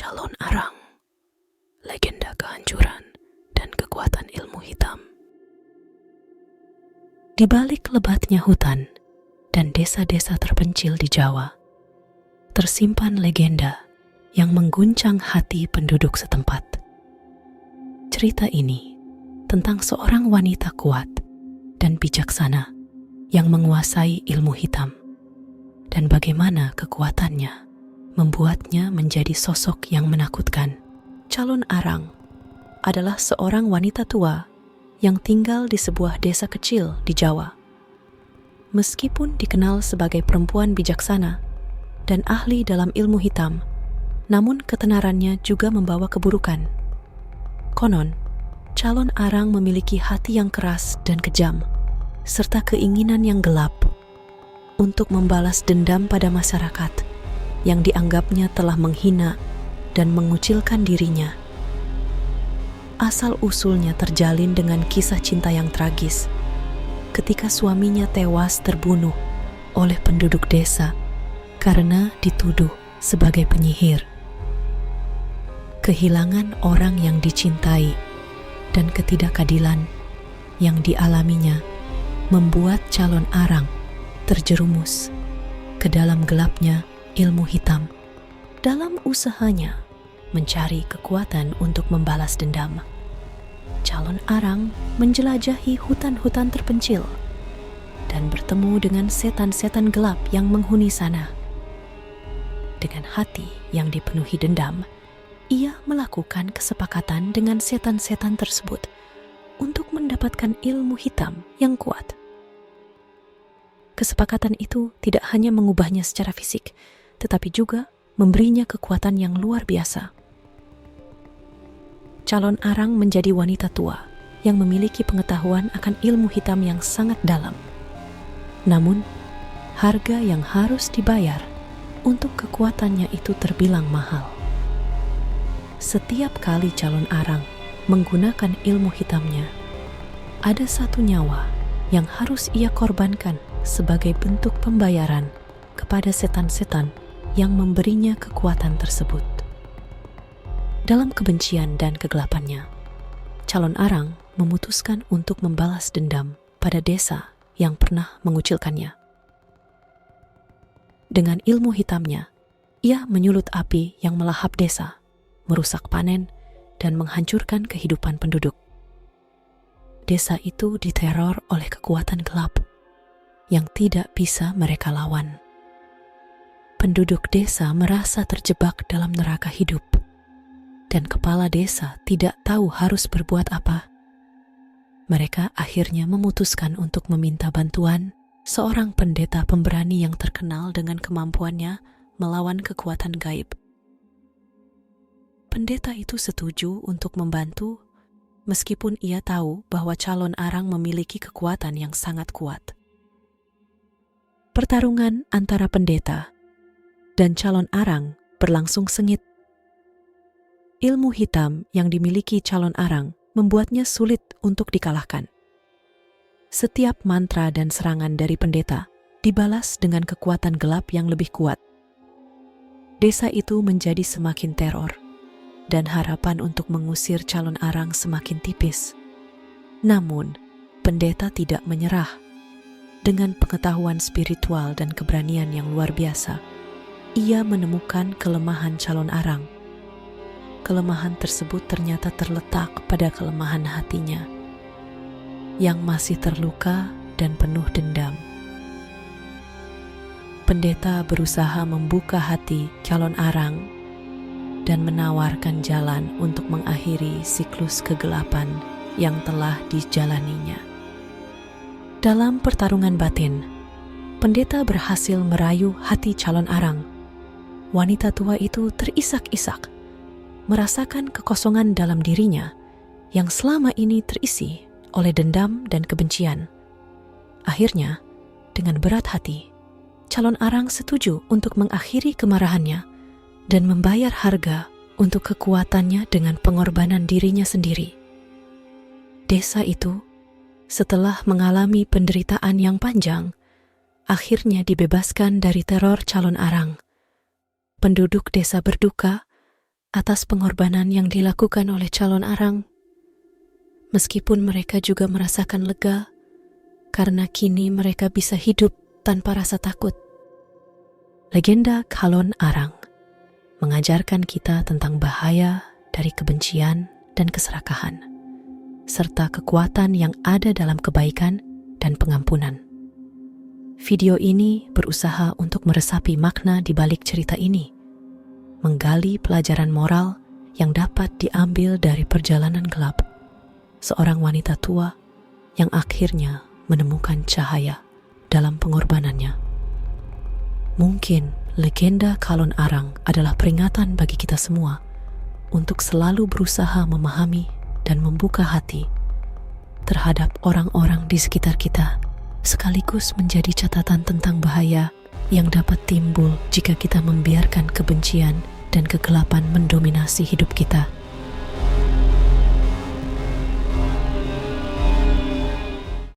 Calon Arang, legenda kehancuran dan kekuatan ilmu hitam. Di balik lebatnya hutan dan desa-desa terpencil di Jawa, tersimpan legenda yang mengguncang hati penduduk setempat. Cerita ini tentang seorang wanita kuat dan bijaksana yang menguasai ilmu hitam, dan bagaimana kekuatannya membuatnya menjadi sosok yang menakutkan. Calon Arang adalah seorang wanita tua yang tinggal di sebuah desa kecil di Jawa. Meskipun dikenal sebagai perempuan bijaksana dan ahli dalam ilmu hitam, namun ketenarannya juga membawa keburukan. Konon, Calon Arang memiliki hati yang keras dan kejam, serta keinginan yang gelap untuk membalas dendam pada masyarakat yang dianggapnya telah menghina dan mengucilkan dirinya. Asal-usulnya terjalin dengan kisah cinta yang tragis ketika suaminya tewas terbunuh oleh penduduk desa karena dituduh sebagai penyihir. Kehilangan orang yang dicintai dan ketidakadilan yang dialaminya membuat Calon Arang terjerumus ke dalam gelapnya ilmu hitam dalam usahanya mencari kekuatan untuk membalas dendam. Calon Arang menjelajahi hutan-hutan terpencil dan bertemu dengan setan-setan gelap yang menghuni sana. Dengan hati yang dipenuhi dendam, ia melakukan kesepakatan dengan setan-setan tersebut untuk mendapatkan ilmu hitam yang kuat. Kesepakatan itu tidak hanya mengubahnya secara fisik, tetapi juga memberinya kekuatan yang luar biasa. Calon Arang menjadi wanita tua yang memiliki pengetahuan akan ilmu hitam yang sangat dalam. Namun, harga yang harus dibayar untuk kekuatannya itu terbilang mahal. Setiap kali Calon Arang menggunakan ilmu hitamnya, ada satu nyawa yang harus ia korbankan sebagai bentuk pembayaran kepada setan-setan yang memberinya kekuatan tersebut. Dalam kebencian dan kegelapannya, Calon Arang memutuskan untuk membalas dendam pada desa yang pernah mengucilkannya. Dengan ilmu hitamnya, ia menyulut api yang melahap desa, merusak panen, dan menghancurkan kehidupan penduduk. Desa itu diteror oleh kekuatan gelap yang tidak bisa mereka lawan. Penduduk desa merasa terjebak dalam neraka hidup, dan kepala desa tidak tahu harus berbuat apa. Mereka akhirnya memutuskan untuk meminta bantuan seorang pendeta pemberani yang terkenal dengan kemampuannya melawan kekuatan gaib. Pendeta itu setuju untuk membantu, meskipun ia tahu bahwa Calon Arang memiliki kekuatan yang sangat kuat. Pertarungan antara pendeta dan Calon Arang berlangsung sengit. Ilmu hitam yang dimiliki Calon Arang membuatnya sulit untuk dikalahkan. Setiap mantra dan serangan dari pendeta dibalas dengan kekuatan gelap yang lebih kuat. Desa itu menjadi semakin teror, dan harapan untuk mengusir Calon Arang semakin tipis. Namun, pendeta tidak menyerah. Dengan pengetahuan spiritual dan keberanian yang luar biasa, ia menemukan kelemahan Calon Arang. Kelemahan tersebut ternyata terletak pada kelemahan hatinya, yang masih terluka dan penuh dendam. Pendeta berusaha membuka hati Calon Arang dan menawarkan jalan untuk mengakhiri siklus kegelapan yang telah dijalaninya. Dalam pertarungan batin, pendeta berhasil merayu hati Calon Arang. Wanita tua itu terisak-isak, merasakan kekosongan dalam dirinya yang selama ini terisi oleh dendam dan kebencian. Akhirnya, dengan berat hati, Calon Arang setuju untuk mengakhiri kemarahannya dan membayar harga untuk kekuatannya dengan pengorbanan dirinya sendiri. Desa itu, setelah mengalami penderitaan yang panjang, akhirnya dibebaskan dari teror Calon Arang. Penduduk desa berduka atas pengorbanan yang dilakukan oleh calon arang. Meskipun mereka juga merasakan lega, karena kini mereka bisa hidup tanpa rasa takut. Legenda Kalon Arang mengajarkan kita tentang bahaya dari kebencian dan keserakahan, serta kekuatan yang ada dalam kebaikan dan pengampunan. Video ini berusaha untuk meresapi makna di balik cerita ini, menggali pelajaran moral yang dapat diambil dari perjalanan gelap seorang wanita tua yang akhirnya menemukan cahaya dalam pengorbanannya. Mungkin legenda Kalon Arang adalah peringatan bagi kita semua untuk selalu berusaha memahami dan membuka hati terhadap orang-orang di sekitar kita, sekaligus menjadi catatan tentang bahaya yang dapat timbul jika kita membiarkan kebencian dan kegelapan mendominasi hidup kita.